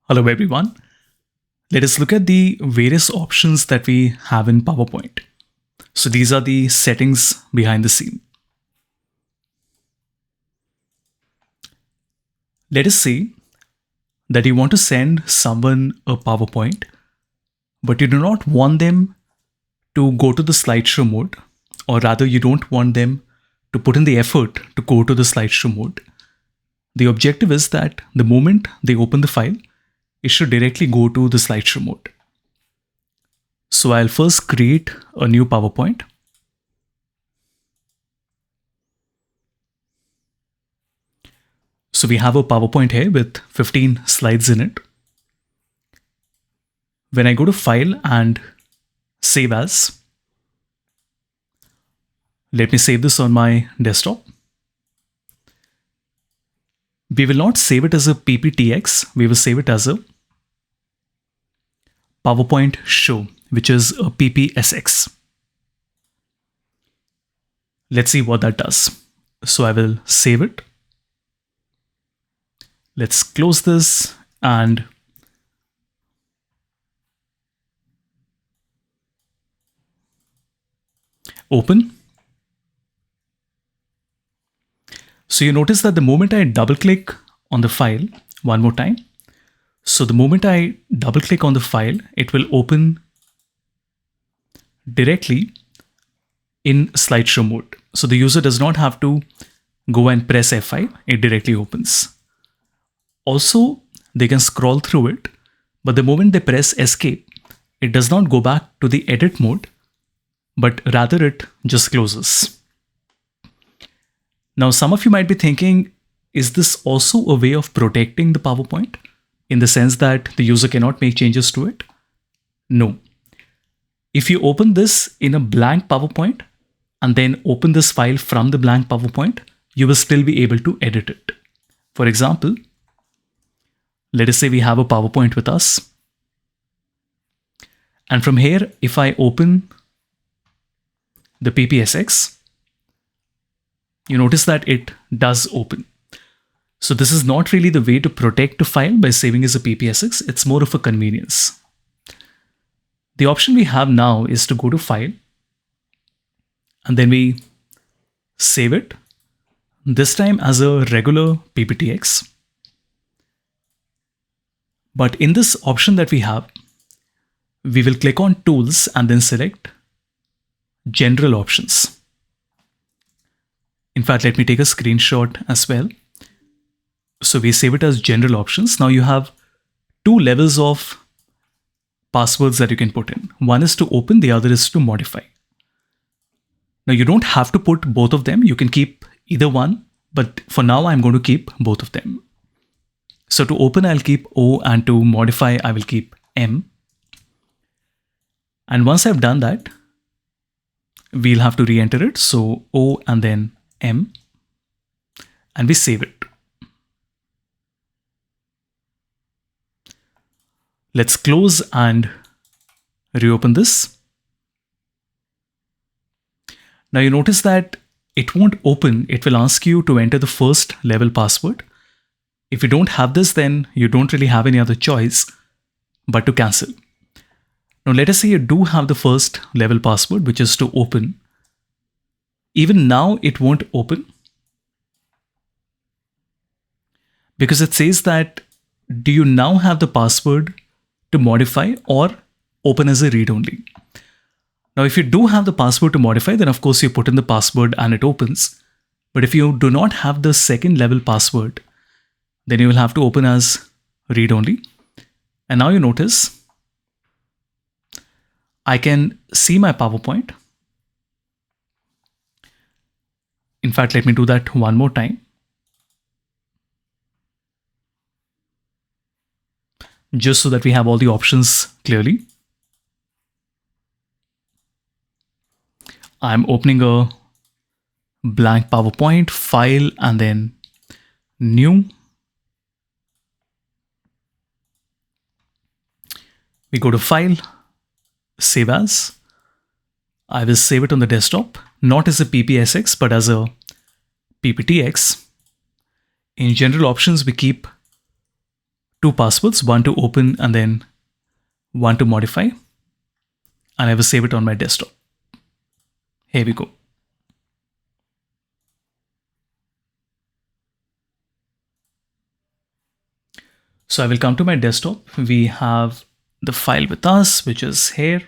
Hello everyone. Let us look at the various options that we have in PowerPoint. So these are the settings behind the scene. Let us say that you want to send someone a PowerPoint, but you do not want them to go to the slideshow mode, or rather you don't want them to put in the effort to go to the slideshow mode. The objective is that the moment they open the file, it should directly go to the slideshow mode. So I'll first create a new PowerPoint. So we have a PowerPoint here with 15 slides in it. When I go to File and Save As, let me save this on my desktop. We will not save it as a PPTX, we will save it as a PowerPoint Show, which is a PPSX. Let's see what that does. So I will save it. Let's close this and open. So you notice that the moment I double click on the file, one more time. So the moment I double click on the file, it will open directly in slideshow mode. So the user does not have to go and press F5, it directly opens. Also, they can scroll through it, but the moment they press escape, it does not go back to the edit mode, but rather it just closes. Now, some of you might be thinking, is this also a way of protecting the PowerPoint in the sense that the user cannot make changes to it? No. If you open this in a blank PowerPoint and then open this file from the blank PowerPoint, you will still be able to edit it. For example, let us say we have a PowerPoint with us. And from here, if I open the PPSX, you notice that it does open. So this is not really the way to protect a file by saving as a PPSX. It's more of a convenience. The option we have now is to go to File, and then we save it, this time as a regular PPTX. But in this option that we have, we will click on Tools and then select General Options. In fact, let me take a screenshot as well. So we save it as General Options. Now you have two levels of passwords that you can put in. One is to open, the other is to modify. Now you don't have to put both of them. You can keep either one, but for now I'm going to keep both of them. So to open, I'll keep O, and to modify, I will keep M. And once I've done that, we'll have to re-enter it. So O and then M, and we save it. Let's close and reopen this. Now you notice that it won't open. It will ask you to enter the first level password. If you don't have this, then you don't really have any other choice but to cancel. Now let us say you do have the first level password, which is to open. Even now it won't open because it says that, do you now have the password to modify or open as a read-only? Now, if you do have the password to modify, then of course you put in the password and it opens. But if you do not have the second level password, then you will have to open as read-only. And now you notice I can see my PowerPoint. In fact, let me do that one more time. Just so that we have all the options clearly. I'm opening a blank PowerPoint, File, and then New. We go to File, Save As. I will save it on the desktop, not as a PPSX, but as a PPTX. In General Options, we keep two passwords, one to open and then one to modify, and I will save it on my desktop. Here we go. So I will come to my desktop. We have the file with us, which is here.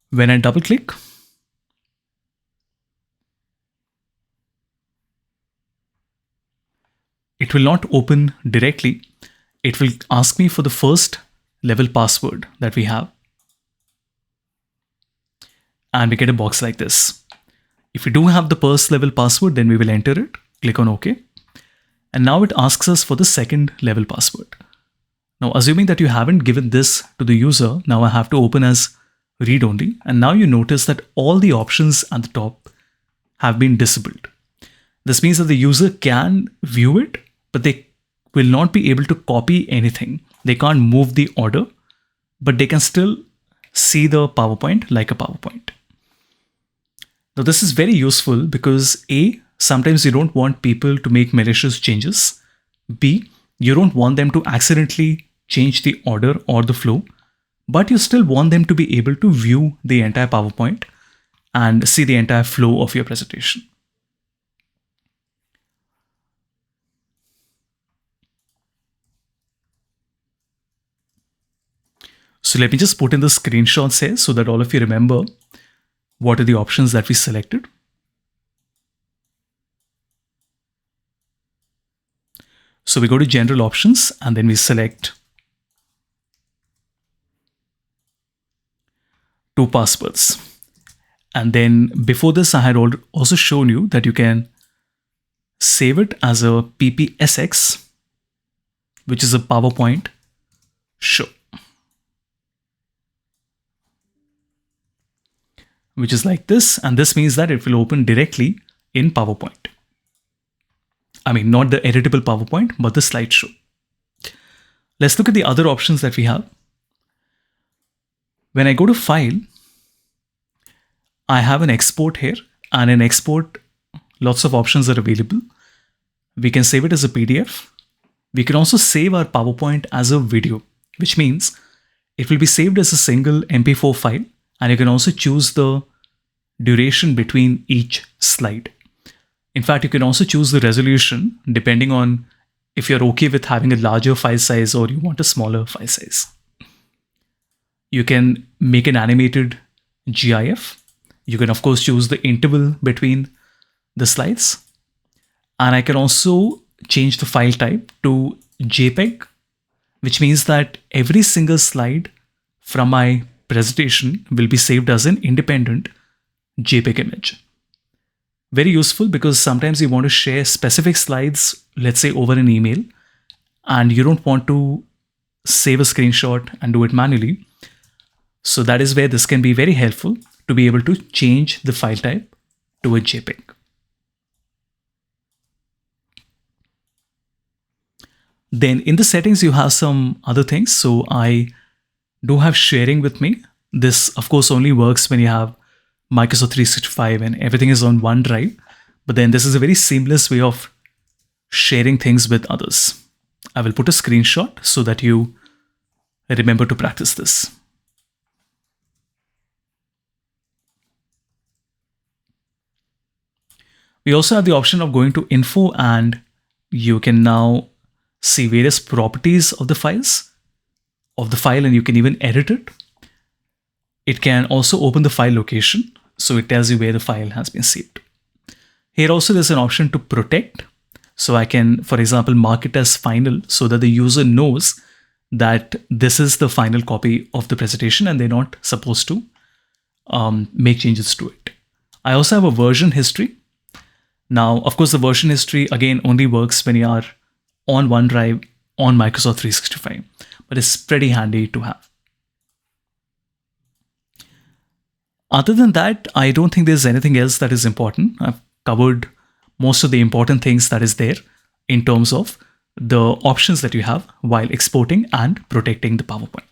When I double click, it will not open directly. It will ask me for the first level password that we have. And we get a box like this. If we do have the first level password, then we will enter it, click on OK. And now it asks us for the second level password. Now, assuming that you haven't given this to the user, now I have to open as read only. And now you notice that all the options at the top have been disabled. This means that the user can view it, but they will not be able to copy anything. They can't move the order, but they can still see the PowerPoint like a PowerPoint. Now, this is very useful because A, sometimes you don't want people to make malicious changes. B, you don't want them to accidentally change the order or the flow, but you still want them to be able to view the entire PowerPoint and see the entire flow of your presentation. So let me just put in the screenshots here so that all of you remember what are the options that we selected. So we go to general options and then we select two passwords. And then before this, I had also shown you that you can save it as a PPSX, which is a PowerPoint show, which is like this. And this means that it will open directly in PowerPoint. I mean, not the editable PowerPoint, but the slideshow. Let's look at the other options that we have. When I go to File, I have an export here, and in export, lots of options are available. We can save it as a PDF. We can also save our PowerPoint as a video, which means it will be saved as a single MP4 file, and you can also choose the duration between each slide. In fact, you can also choose the resolution depending on if you're okay with having a larger file size or you want a smaller file size. You can make an animated GIF. You can, of course, choose the interval between the slides. And I can also change the file type to JPEG, which means that every single slide from my presentation will be saved as an independent JPEG image. Very useful because sometimes you want to share specific slides, let's say over an email, and you don't want to save a screenshot and do it manually. So that is where this can be very helpful to be able to change the file type to a JPEG. Then in the settings, you have some other things. So I do have sharing with me. This, of course, only works when you have Microsoft 365 and everything is on OneDrive. But then this is a very seamless way of sharing things with others. I will put a screenshot so that you remember to practice this. We also have the option of going to info, and you can now see various properties of the file, and you can even edit it. It can also open the file location, so it tells you where the file has been saved. Here also there's an option to protect. So I can, for example, mark it as final so that the user knows that this is the final copy of the presentation and they're not supposed to make changes to it. I also have a version history. Now, of course, the version history again only works when you are on OneDrive on Microsoft 365, but it's pretty handy to have. Other than that, I don't think there's anything else that is important. I've covered most of the important things that is there in terms of the options that you have while exporting and protecting the PowerPoint.